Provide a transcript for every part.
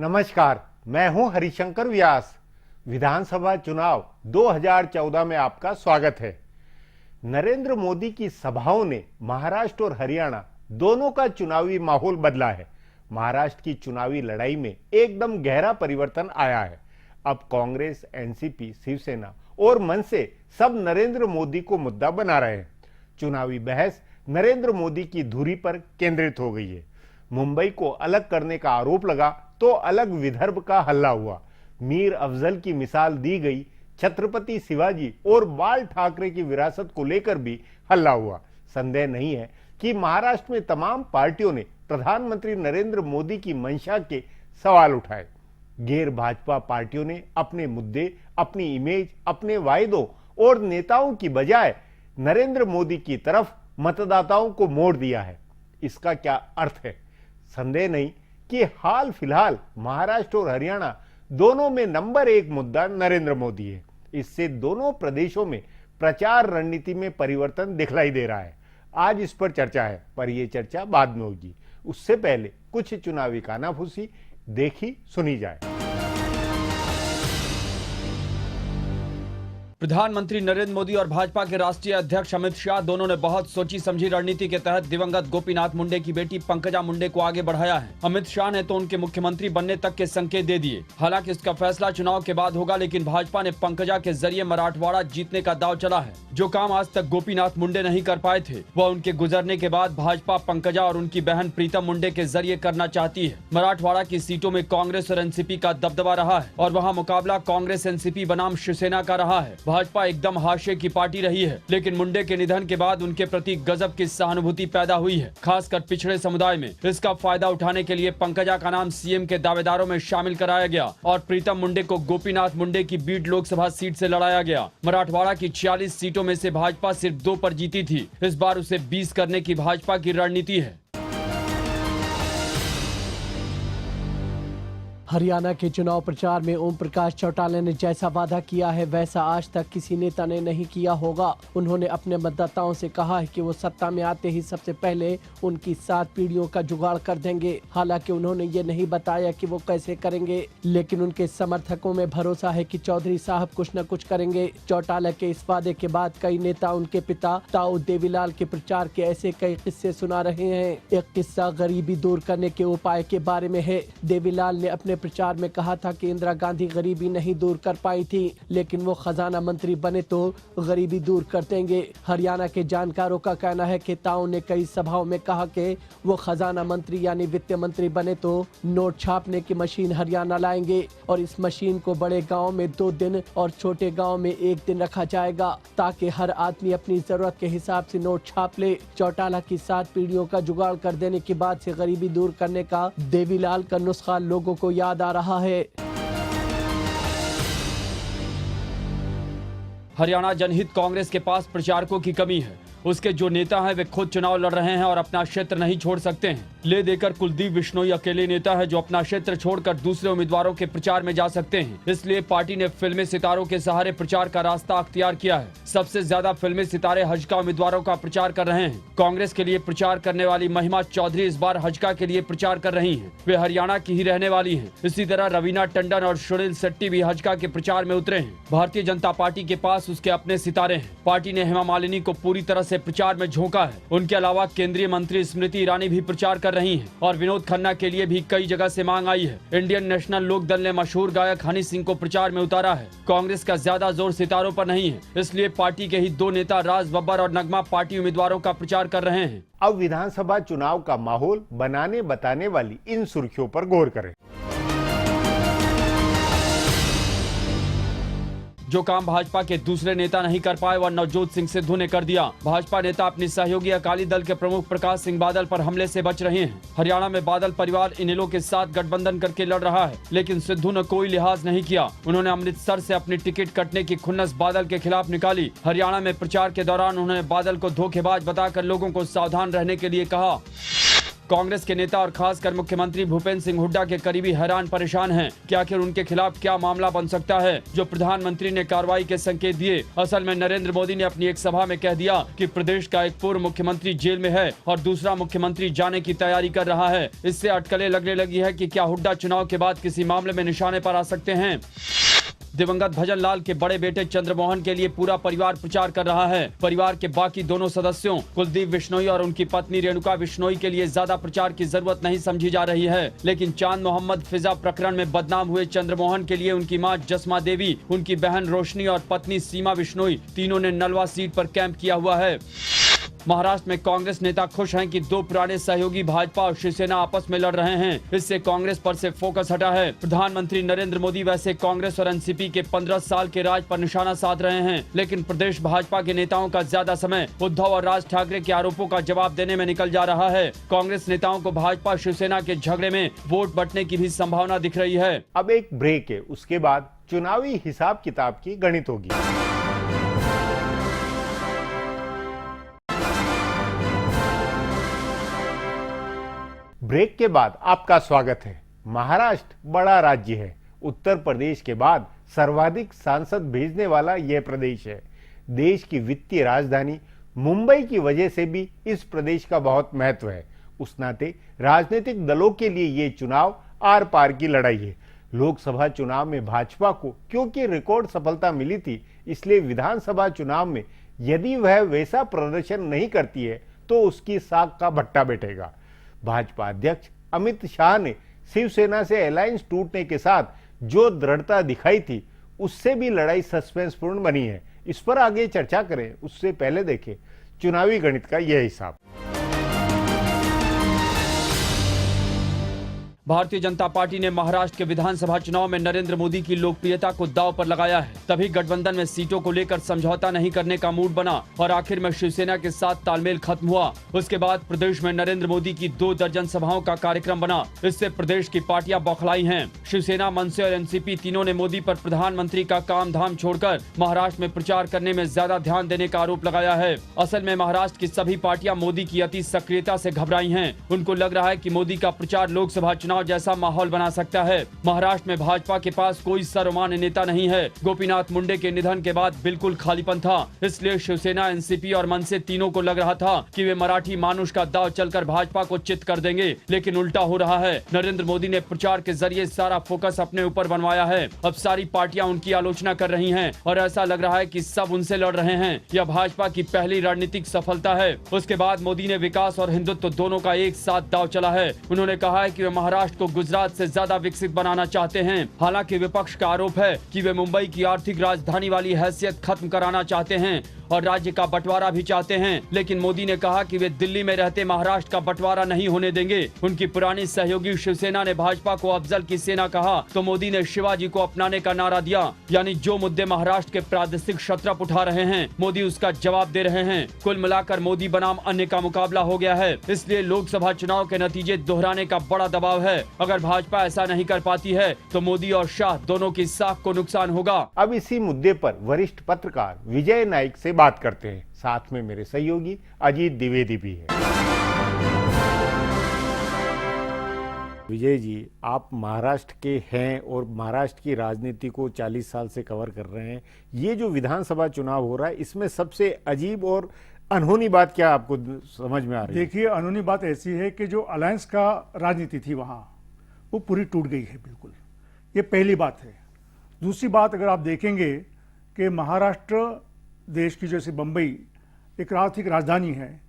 नमस्कार, मैं हूं हरिशंकर व्यास। विधानसभा चुनाव 2014 में आपका स्वागत है। नरेंद्र मोदी की सभाओं ने महाराष्ट्र और हरियाणा दोनों का चुनावी माहौल बदला है। महाराष्ट्र की चुनावी लड़ाई में एकदम गहरा परिवर्तन आया है। अब कांग्रेस, एनसीपी, शिवसेना और मनसे सब नरेंद्र मोदी को मुद्दा बना रहे हैं। चुनावी बहस नरेंद्र मोदी की धुरी पर केंद्रित हो गई है। मुंबई को अलग करने का आरोप लगा तो अलग विदर्भ का हल्ला हुआ। मीर अफजल की मिसाल दी गई। छत्रपति शिवाजी और बाल ठाकरे की विरासत को लेकर भी हल्ला हुआ। संदेह नहीं है कि महाराष्ट्र में तमाम पार्टियों ने प्रधानमंत्री नरेंद्र मोदी की मंशा के सवाल उठाए। गैर भाजपा पार्टियों ने अपने मुद्दे, अपनी इमेज, अपने वायदों और नेताओं की बजाय नरेंद्र मोदी की तरफ मतदाताओं को मोड़ दिया है। इसका क्या अर्थ है? संदेह नहीं कि हाल फिलहाल महाराष्ट्र और हरियाणा दोनों में नंबर 1 मुद्दा नरेंद्र मोदी है। इससे दोनों प्रदेशों में प्रचार रणनीति में परिवर्तन दिखलाई दे रहा है। आज इस पर चर्चा है, पर यह चर्चा बाद में होगी। उससे पहले कुछ चुनावी कानाफूसी देखी सुनी जाए। प्रधानमंत्री नरेंद्र मोदी और भाजपा के राष्ट्रीय अध्यक्ष अमित शाह दोनों ने बहुत सोची समझी रणनीति के तहत दिवंगत गोपीनाथ मुंडे की बेटी पंकजा मुंडे को आगे बढ़ाया है। अमित शाह ने तो उनके मुख्यमंत्री बनने तक के संकेत दे दिए। हालांकि इसका फैसला चुनाव के बाद होगा, लेकिन भाजपा ने पंकजा के जरिए मराठवाड़ा जीतने का दांव चला है। जो काम आज तक गोपीनाथ मुंडे नहीं कर पाए थे, वह उनके गुजरने के बाद भाजपा पंकजा और उनकी बहन प्रीतम मुंडे के जरिए करना चाहती है। मराठवाड़ा की सीटों में कांग्रेस और एनसीपी का दबदबा रहा है और वहाँ मुकाबला कांग्रेस एनसीपी बनाम शिवसेना का रहा है। भाजपा एकदम हाशिए की पार्टी रही है, लेकिन मुंडे के निधन के बाद उनके प्रति गजब की सहानुभूति पैदा हुई है, खासकर पिछड़े समुदाय में। इसका फायदा उठाने के लिए पंकजा का नाम सीएम के दावेदारों में शामिल कराया गया और प्रीतम मुंडे को गोपीनाथ मुंडे की बीड लोकसभा सीट से लड़ाया गया। मराठवाड़ा की 46 सीटों में से भाजपा सिर्फ 2 पर जीती थी। इस बार उसे 20 करने की भाजपा की रणनीति है। हरियाणा के चुनाव प्रचार में ओम प्रकाश चौटाला ने जैसा वादा किया है वैसा आज तक किसी नेता ने नहीं किया होगा। उन्होंने अपने मतदाताओं से कहा है कि वो सत्ता में आते ही सबसे पहले उनकी 7 पीढ़ियों का जुगाड़ कर देंगे। हालांकि उन्होंने ये नहीं बताया कि वो कैसे करेंगे, लेकिन उनके समर्थकों में भरोसा है कि चौधरी साहब कुछ न कुछ करेंगे। चौटाला के इस वादे के बाद कई नेता उनके पिता ताऊ देवीलाल के प्रचार के ऐसे कई किस्से सुना रहे हैं। एक किस्सा गरीबी दूर करने के उपाय के बारे में है। देवीलाल ने अपने प्रचार में कहा था कि इंदिरा गांधी गरीबी नहीं दूर कर पाई थी, लेकिन वो खजाना मंत्री बने तो गरीबी दूर कर देंगे। हरियाणा के जानकारों का कहना है कि ताऊ ने कई सभाओं में कहा कि वो खजाना मंत्री यानी वित्त मंत्री बने तो नोट छापने की मशीन हरियाणा लाएंगे और इस मशीन को बड़े गाँव में 2 दिन और छोटे गाँव में 1 दिन रखा जाएगा, ताकि हर आदमी अपनी जरूरत के हिसाब से नोट छाप ले। चौटाला की 7 पीढ़ियों का जुगाड़ कर देने के बाद से गरीबी दूर करने का देवीलाल का नुस्खा लोगों को याद आ रहा है। हरियाणा जनहित कांग्रेस के पास प्रचारकों की कमी है। उसके जो नेता हैं वे खुद चुनाव लड़ रहे हैं और अपना क्षेत्र नहीं छोड़ सकते हैं। ले देकर कुलदीप बिश्नोई अकेले नेता है जो अपना क्षेत्र छोड़कर दूसरे उम्मीदवारों के प्रचार में जा सकते हैं। इसलिए पार्टी ने फिल्मी सितारों के सहारे प्रचार का रास्ता अख्तियार किया है। सबसे ज्यादा फिल्मी सितारे हजका उम्मीदवारों का प्रचार कर रहे हैं। कांग्रेस के लिए प्रचार करने वाली महिमा चौधरी इस बार हजका के लिए प्रचार कर रही है। वे हरियाणा की ही रहने वाली है। इसी तरह रवीना टंडन और सुनील शेट्टी भी हजका के प्रचार में उतरे हैं। भारतीय जनता पार्टी के पास उसके अपने सितारे हैं। पार्टी ने हेमा मालिनी को पूरी तरह से प्रचार में झोंका है। उनके अलावा केंद्रीय मंत्री स्मृति ईरानी भी प्रचार कर रही हैं और विनोद खन्ना के लिए भी कई जगह से मांग आई है। इंडियन नेशनल लोक दल ने मशहूर गायक हनी सिंह को प्रचार में उतारा है। कांग्रेस का ज्यादा जोर सितारों पर नहीं है, इसलिए पार्टी के ही 2 नेता राज बब्बर और नगमा पार्टी उम्मीदवारों का प्रचार कर रहे हैं। अब विधानसभा चुनाव का माहौल बनाने बताने वाली इन सुर्खियों पर गौर करें। जो काम भाजपा के दूसरे नेता नहीं कर पाए वह नवजोत सिंह सिद्धू ने कर दिया। भाजपा नेता अपनी सहयोगी अकाली दल के प्रमुख प्रकाश सिंह बादल पर हमले से बच रहे हैं। हरियाणा में बादल परिवार इनेलो के साथ गठबंधन करके लड़ रहा है, लेकिन सिद्धू ने कोई लिहाज नहीं किया। उन्होंने अमृतसर से अपनी टिकट कटने की खुन्नस बादल के खिलाफ निकाली। हरियाणा में प्रचार के दौरान उन्होंने बादल को धोखेबाज बताकर लोगों को सावधान रहने के लिए कहा। कांग्रेस के नेता और खासकर मुख्यमंत्री भूपेंद्र सिंह हुड्डा के करीबी हैरान परेशान हैं कि आखिर उनके खिलाफ क्या मामला बन सकता है जो प्रधानमंत्री ने कार्रवाई के संकेत दिए। असल में नरेंद्र मोदी ने अपनी एक सभा में कह दिया कि प्रदेश का एक पूर्व मुख्यमंत्री जेल में है और दूसरा मुख्यमंत्री जाने की तैयारी कर रहा है। इससे अटकलें लगने लगी है कि क्या हुड्डा चुनाव के बाद किसी मामले में निशाने पर आ सकते हैं। दिवंगत भजन लाल के बड़े बेटे चंद्रमोहन के लिए पूरा परिवार प्रचार कर रहा है। परिवार के बाकी दोनों सदस्यों कुलदीप बिश्नोई और उनकी पत्नी रेणुका बिश्नोई के लिए ज्यादा प्रचार की जरूरत नहीं समझी जा रही है, लेकिन चांद मोहम्मद फिजा प्रकरण में बदनाम हुए चंद्रमोहन के लिए उनकी मां जसमा देवी, उनकी बहन रोशनी और पत्नी सीमा बिश्नोई तीनों ने नलवा सीट पर कैंप किया हुआ है। महाराष्ट्र में कांग्रेस नेता खुश हैं कि दो पुराने सहयोगी भाजपा और शिवसेना आपस में लड़ रहे हैं। इससे कांग्रेस पर से फोकस हटा है। प्रधानमंत्री नरेंद्र मोदी वैसे कांग्रेस और एनसीपी के 15 साल के राज पर निशाना साध रहे हैं, लेकिन प्रदेश भाजपा के नेताओं का ज्यादा समय उद्धव और राज ठाकरे के आरोपों का जवाब देने में निकल जा रहा है। कांग्रेस नेताओं को भाजपा शिवसेना के झगड़े में वोट बंटने की भी संभावना दिख रही है। अब एक ब्रेक है, उसके बाद चुनावी हिसाब किताब की गणित होगी। ब्रेक के बाद आपका स्वागत है। महाराष्ट्र बड़ा राज्य है। उत्तर प्रदेश के बाद सर्वाधिक सांसद भेजने वाला यह प्रदेश है। देश की वित्तीय राजधानी मुंबई की वजह से भी इस प्रदेश का बहुत महत्व है। उस नाते राजनीतिक दलों के लिए ये चुनाव आर पार की लड़ाई है। लोकसभा चुनाव में भाजपा को क्योंकि रिकॉर्ड सफलता मिली थी, इसलिए विधानसभा चुनाव में यदि वह वैसा प्रदर्शन नहीं करती है तो उसकी साख का भट्टा बैठेगा। भाजपा अध्यक्ष अमित शाह ने शिवसेना से अलायंस टूटने के साथ जो दृढ़ता दिखाई थी, उससे भी लड़ाई सस्पेंसपूर्ण बनी है। इस पर आगे चर्चा करें, उससे पहले देखें चुनावी गणित का यह हिसाब। भारतीय जनता पार्टी ने महाराष्ट्र के विधानसभा चुनाव में नरेंद्र मोदी की लोकप्रियता को दांव पर लगाया है। तभी गठबंधन में सीटों को लेकर समझौता नहीं करने का मूड बना और आखिर में शिवसेना के साथ तालमेल खत्म हुआ। उसके बाद प्रदेश में नरेंद्र मोदी की 2 दर्जन सभाओं का कार्यक्रम बना। इससे प्रदेश की पार्टियां बौखलाई हैं। शिवसेना, मनसे और एनसीपी तीनों ने मोदी पर प्रधानमंत्री का काम धाम छोड़कर महाराष्ट्र में प्रचार करने में ज्यादा ध्यान देने का आरोप लगाया है। असल में महाराष्ट्र की सभी पार्टियां मोदी की अति सक्रियता से घबराई हैं। उनको लग रहा है कि मोदी का प्रचार लोकसभा चुनाव जैसा माहौल बना सकता है। महाराष्ट्र में भाजपा के पास कोई सर्वमान्य नेता नहीं है। गोपीनाथ मुंडे के निधन के बाद बिल्कुल खालीपन था। इसलिए शिवसेना, एनसीपी और मनसे तीनों को लग रहा था कि वे मराठी मानुष का दाव चलकर भाजपा को चित कर देंगे, लेकिन उल्टा हो रहा है। नरेंद्र मोदी ने प्रचार के जरिए सारा फोकस अपने ऊपर बनवाया है। अब सारी पार्टियां उनकी आलोचना कर रही हैं और ऐसा लग रहा है कि सब उनसे लड़ रहे हैं। यह भाजपा की पहली रणनीतिक सफलता है। उसके बाद मोदी ने विकास और हिंदुत्व दोनों का एक साथ दाव चला है। उन्होंने कहा है कि वे महाराष्ट्र को गुजरात से ज्यादा विकसित बनाना चाहते हैं। हालांकि विपक्ष का आरोप है कि वे मुंबई की आर्थिक राजधानी वाली हैसियत खत्म कराना चाहते हैं और राज्य का बंटवारा भी चाहते हैं, लेकिन मोदी ने कहा कि वे दिल्ली में रहते महाराष्ट्र का बंटवारा नहीं होने देंगे। उनकी पुरानी सहयोगी शिवसेना ने भाजपा को अफजल की सेना कहा तो मोदी ने शिवाजी को अपनाने का नारा दिया। यानी जो मुद्दे महाराष्ट्र के प्रादेशिक क्षत्रप उठा रहे हैं, मोदी उसका जवाब दे रहे हैं। कुल मिलाकर मोदी बनाम अन्य का मुकाबला हो गया है। इसलिए लोकसभा चुनाव के नतीजे दोहराने का बड़ा दबाव है। अगर भाजपा ऐसा नहीं कर पाती है तो मोदी और शाह दोनों की साख को नुकसान होगा। अब इसी मुद्दे पर वरिष्ठ पत्रकार विजय नाइक से बात करते हैं। साथ में मेरे सहयोगी अजीत द्विवेदी भी है। विजय जी, आप महाराष्ट्र के हैं और महाराष्ट्र की राजनीति को 40 साल से कवर कर रहे हैं। ये जो विधानसभा चुनाव हो रहा है, इसमें सबसे अजीब और अनहोनी बात क्या आपको समझ में आ रही है? देखिए, अनहोनी बात ऐसी है कि जो अलायंस का राजनीति थी वहाँ, वो पूरी टूट गई है। बिल्कुल, ये पहली बात है। दूसरी बात, अगर आप देखेंगे कि महाराष्ट्र देश की जैसे बम्बई एक आर्थिक राजधानी है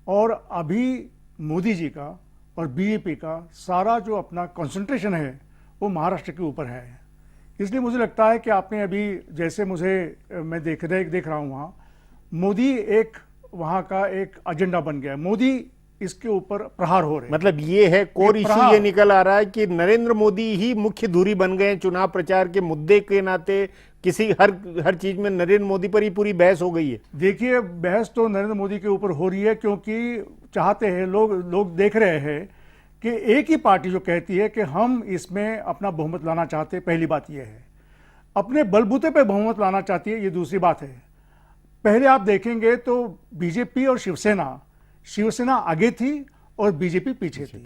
और अभी मोदी जी का और बीजेपी का सारा जो अपना कंसंट्रेशन है वो महाराष्ट्र के ऊपर है। इसलिए मुझे लगता है कि आपने अभी जैसे मैं देख रहा हूँ वहाँ, मोदी एक वहाँ का एक एजेंडा बन गया है। मोदी इसके ऊपर प्रहार हो रहे हैं। मतलब ये है कोर इशू, ये निकल आ रहा है कि नरेंद्र मोदी ही मुख्य धुरी बन गए चुनाव प्रचार के मुद्दे के नाते। किसी हर चीज में नरेंद्र मोदी पर ही पूरी बहस हो गई है। देखिए, बहस तो नरेंद्र मोदी के ऊपर हो रही है क्योंकि चाहते हैं लोग देख रहे हैं कि एक ही पार्टी जो कहती है कि हम इसमें अपना बहुमत लाना चाहते हैं। पहली बात यह है, अपने बलबूते पे बहुमत लाना चाहती है, ये दूसरी बात है। पहले आप देखेंगे तो बीजेपी और शिवसेना आगे थी और बीजेपी पीछे थी।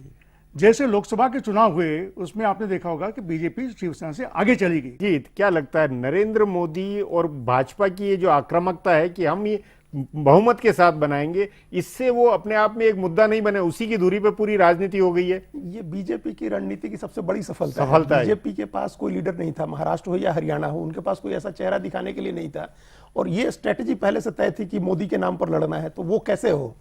जैसे लोकसभा के चुनाव हुए उसमें आपने देखा होगा कि बीजेपी शिवसेना से आगे चली गई। जी, क्या लगता है नरेंद्र मोदी और भाजपा की ये जो आक्रामकता है कि हम ये बहुमत के साथ बनाएंगे, इससे वो अपने आप में एक मुद्दा नहीं बने, उसी की दूरी पे पूरी राजनीति हो गई है? ये बीजेपी की रणनीति की सबसे बड़ी सफलता है। बीजेपी के पास कोई लीडर नहीं था, महाराष्ट्र हो या हरियाणा हो, उनके पास कोई ऐसा चेहरा दिखाने के लिए नहीं था और ये स्ट्रेटेजी पहले से तय थी कि मोदी के नाम पर लड़ना है, तो वो कैसे हो,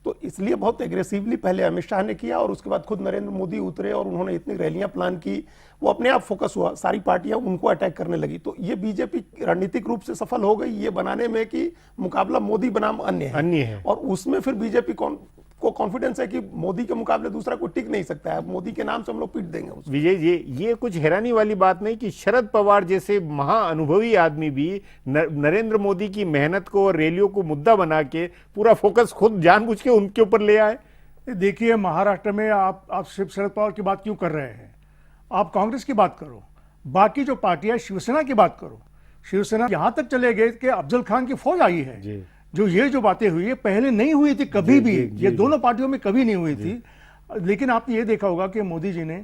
तो इसलिए बहुत एग्रेसिवली पहले अमित शाह ने किया और उसके बाद खुद नरेंद्र मोदी उतरे और उन्होंने इतनी रैलियां प्लान की, वो अपने आप फोकस हुआ, सारी पार्टियां उनको अटैक करने लगी। तो ये बीजेपी रणनीतिक रूप से सफल हो गई ये बनाने में कि मुकाबला मोदी बनाम अन्य है और उसमें फिर बीजेपी को कॉन्फिडेंस है कि मोदी के मुकाबले दूसरा कोई टिक नहीं सकता है, मोदी के नाम से हम लोग पीट देंगे उसको। विजय, ये कुछ हैरानी वाली बात नहीं कि शरद पवार जैसे महाअनुभवी आदमी भी नरेंद्र मोदी की मेहनत को और रैलियों को मुद्दा बना के पूरा फोकस खुद जानबूझ के उनके ऊपर ले आए। देखिए, महाराष्ट्र में आप सिर्फ शरद पवार की बात क्यों कर रहे हैं? आप कांग्रेस की बात करो, बाकी जो पार्टियां, शिवसेना की बात करो। शिवसेना यहां तक चले गए कि अफजल खान की फौज आई है जी। जो बातें हुई है पहले नहीं हुई थी कभी भी, ये दोनों पार्टियों में कभी नहीं हुई थी। लेकिन आपने ये देखा होगा कि मोदी जी ने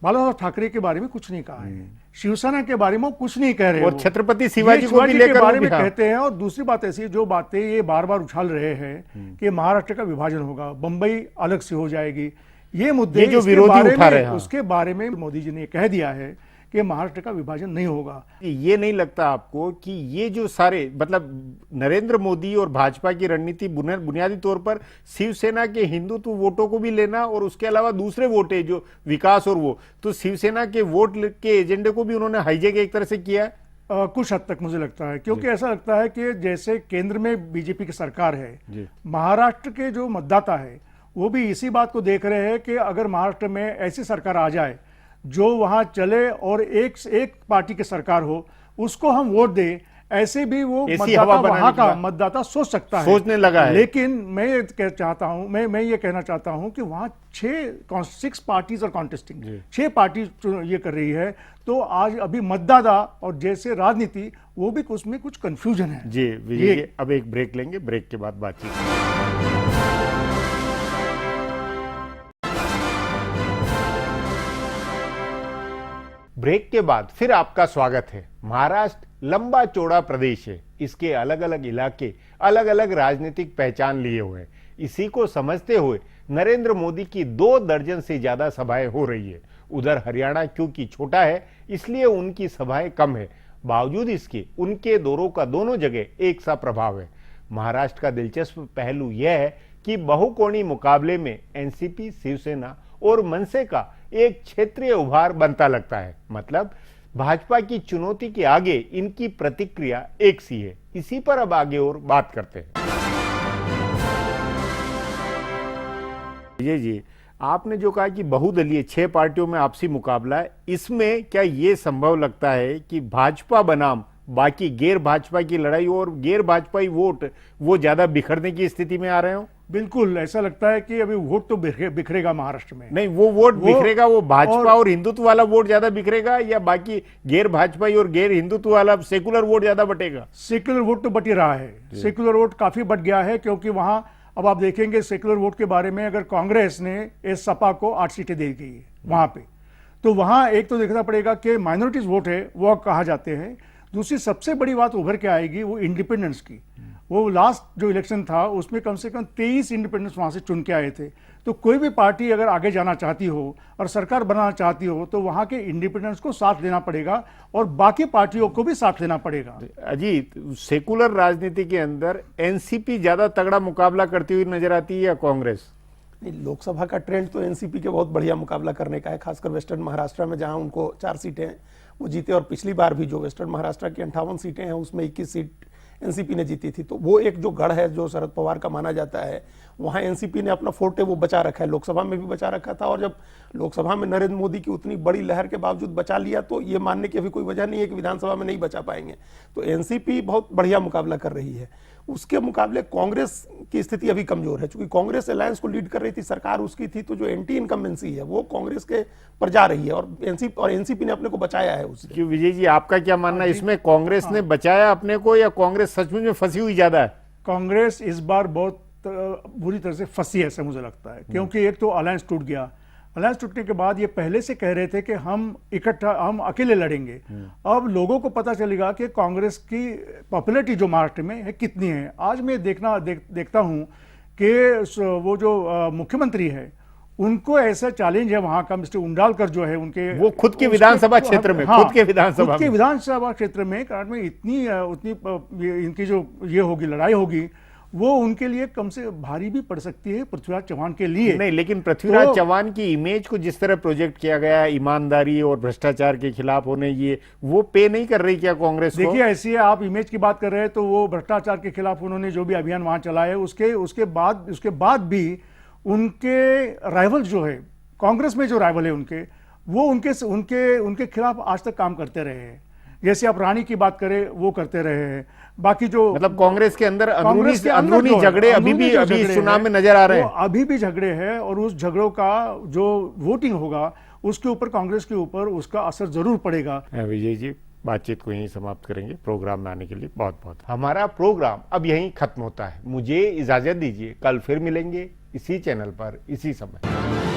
बाला ठाकरे के बारे में कुछ नहीं कहा है, शिवसेना के बारे में कुछ नहीं कह रहे और छत्रपति शिवाजी को भी लेकर के बारे में कहते हैं। और दूसरी बात ऐसी, जो बातें ये बार बार उछाल रहे हैं कि महाराष्ट्र का विभाजन होगा, बंबई अलग से हो जाएगी, ये मुद्दे जो विरोधी उठा रहे हैं, उसके बारे में मोदी जी ने कह दिया है कि महाराष्ट्र का विभाजन नहीं होगा। ये नहीं लगता आपको कि ये जो सारे मतलब नरेंद्र मोदी और भाजपा की रणनीति बुनियादी तौर पर शिवसेना के हिंदुत्व वोटों को भी लेना और उसके अलावा दूसरे वोट है जो विकास और वो, तो शिवसेना के वोट के एजेंडे को भी उन्होंने हाईजैक एक तरह से किया है? कुछ हद तक मुझे लगता है, क्योंकि ऐसा लगता है कि जैसे केंद्र में बीजेपी की सरकार है, महाराष्ट्र के जो मतदाता है वो भी इसी बात को देख रहे हैं कि अगर महाराष्ट्र में ऐसी सरकार आ जाए जो वहां चले और एक पार्टी की सरकार हो, उसको हम वोट दें, ऐसे भी वो मतदाता, वहां का मतदाता सोच सकता है, सोचने लगा है। लेकिन मैं ये कहना चाहता हूं कि वहां 6 पार्टीज और कॉन्टेस्टिंग 6 पार्टी ये कर रही है, तो आज अभी मतदाता और जैसे राजनीति वो भी उसमें कुछ कंफ्यूजन है। जी विजय, अब एक ब्रेक लेंगे, ब्रेक के बाद बातचीत। ब्रेक के बाद फिर आपका स्वागत है। महाराष्ट्र लंबा चौड़ा प्रदेश है, इसके अलग अलग इलाके अलग अलग राजनीतिक पहचान लिए हुए हैं। इसी को समझते हुए नरेंद्र मोदी की 2 दर्जन से ज्यादा सभाएं हो रही है। उधर हरियाणा क्योंकि छोटा है इसलिए उनकी सभाएं कम है, बावजूद इसके उनके दौरों का दोनों जगह एक सा प्रभाव है। महाराष्ट्र का दिलचस्प पहलू यह है कि बहुकोणीय मुकाबले में एनसीपी, शिवसेना और मनसे का एक क्षेत्रीय उभार बनता लगता है। मतलब भाजपा की चुनौती के आगे इनकी प्रतिक्रिया एक सी है। इसी पर अब आगे और बात करते हैं। जी, आपने जो कहा कि बहुदलीय 6 पार्टियों में आपसी मुकाबला है, इसमें क्या यह संभव लगता है कि भाजपा बनाम बाकी गैर भाजपा की लड़ाई और गैर भाजपाई वोट वो ज्यादा बिखरने की स्थिति में आ रहे हो? बिल्कुल ऐसा लगता है कि अभी वोट तो बिखरेगा महाराष्ट्र में। नहीं, वो वोट बिखरेगा, वो भाजपा और हिंदुत्व वाला वोट ज्यादा बिखरेगा या बाकी गैर भाजपाई और गैर हिंदुत्व वाला सेकुलर वोट ज्यादा बटेगा? सेकुलर वोट तो बट ही रहा है, सेकुलर वोट काफी बट गया है, क्योंकि वहां अब आप देखेंगे सेकुलर वोट के बारे में, अगर कांग्रेस ने सपा को 8 सीटें दे गई है वहां पे, तो वहां एक तो देखना पड़ेगा कि माइनॉरिटीज वोट है वो कहा जाते हैं। दूसरी सबसे बड़ी बात उभर के आएगी वो इंडिपेंडेंस की। वो लास्ट जो इलेक्शन था उसमें कम से कम 23 इंडिपेंडेंस वहां से चुन के आए थे। तो कोई भी पार्टी अगर आगे जाना चाहती हो और सरकार बनाना चाहती हो तो वहां के इंडिपेंडेंस को साथ देना पड़ेगा और बाकी पार्टियों को भी साथ लेना पड़ेगा। अजीत, सेकुलर राजनीति के अंदर एनसीपी ज्यादा तगड़ा मुकाबला करती हुई नजर आती है या कांग्रेस? लोकसभा का ट्रेंड तो एनसीपी के बहुत बढ़िया मुकाबला करने का है, खासकर वेस्टर्न महाराष्ट्र में जहां उनको 4 सीटें वो जीते, और पिछली बार भी जो वेस्टर्न महाराष्ट्र की 58 सीटें हैं उसमें 21 सीट एनसीपी ने जीती थी। तो वो एक जो गढ़ है जो शरद पवार का माना जाता है, वहां एनसीपी ने अपना फोर्टे वो बचा रखा है, लोकसभा में भी बचा रखा था, और जब लोकसभा में नरेंद्र मोदी की उतनी बड़ी लहर के बावजूद बचा लिया तो ये मानने की अभी कोई वजह नहीं है कि विधानसभा में नहीं बचा पाएंगे। तो एनसीपी बहुत बढ़िया मुकाबला कर रही है। उसके मुकाबले कांग्रेस की स्थिति अभी कमजोर है, क्योंकि कांग्रेस अलायंस को लीड कर रही थी, सरकार उसकी थी, तो जो एंटी इनकम्बेंसी है वो कांग्रेस के पर जा रही है, और एनसीपी ने अपने को बचाया है उससे। क्यों विजय जी, आपका क्या मानना है इसमें? कांग्रेस ने बचाया अपने को या कांग्रेस सचमुच में फंसी हुई ज्यादा है? कांग्रेस इस बार बहुत बुरी तरह से फंसी है, ऐसा मुझे लगता है। क्योंकि एक तो अलायंस टूट गया, अलायंस टूटने के बाद ये पहले से कह रहे थे कि हम अकेले लड़ेंगे। अब लोगों को पता चलेगा कि कांग्रेस की पॉपुलैरिटी जो महाराष्ट्र में है कितनी है। आज मैं देखता हूं कि वो जो मुख्यमंत्री है उनको ऐसा चैलेंज है वहां का, मिस्टर उंडालकर जो है उनके, वो खुद के विधानसभा क्षेत्र में, खुद के विधानसभा क्षेत्र में कारण में इतनी इनकी जो ये होगी, लड़ाई होगी, वो उनके लिए कम से भारी भी पड़ सकती है पृथ्वीराज चौहान के लिए। नहीं, लेकिन पृथ्वीराज चौहान की इमेज को जिस तरह प्रोजेक्ट किया गया, ईमानदारी और भ्रष्टाचार के खिलाफ होने, ये वो पे नहीं कर रही क्या कांग्रेस को? देखिए, ऐसी है, आप इमेज की बात कर रहे हैं तो वो भ्रष्टाचार के खिलाफ उन्होंने जो भी अभियान वहां चलाया है, उसके बाद भी उनके राइवल जो है कांग्रेस में, जो राइवल है उनके, वो उनके खिलाफ आज तक काम करते रहे हैं। जैसे आप रानी की बात करें, वो करते रहे हैं। बाकी जो मतलब कांग्रेस के अंदर अंदरूनी झगड़े अभी चुनाव में नजर आ रहे हैं, अभी भी झगड़े हैं, और उस झगड़ों का जो वोटिंग होगा उसके ऊपर, कांग्रेस के ऊपर उसका असर जरूर पड़ेगा। विजय जी, बातचीत को यहीं समाप्त करेंगे। प्रोग्राम में आने के लिए बहुत बहुत। हमारा प्रोग्राम अब यहीं खत्म होता है, मुझे इजाजत दीजिए। कल फिर मिलेंगे इसी चैनल पर, इसी समय।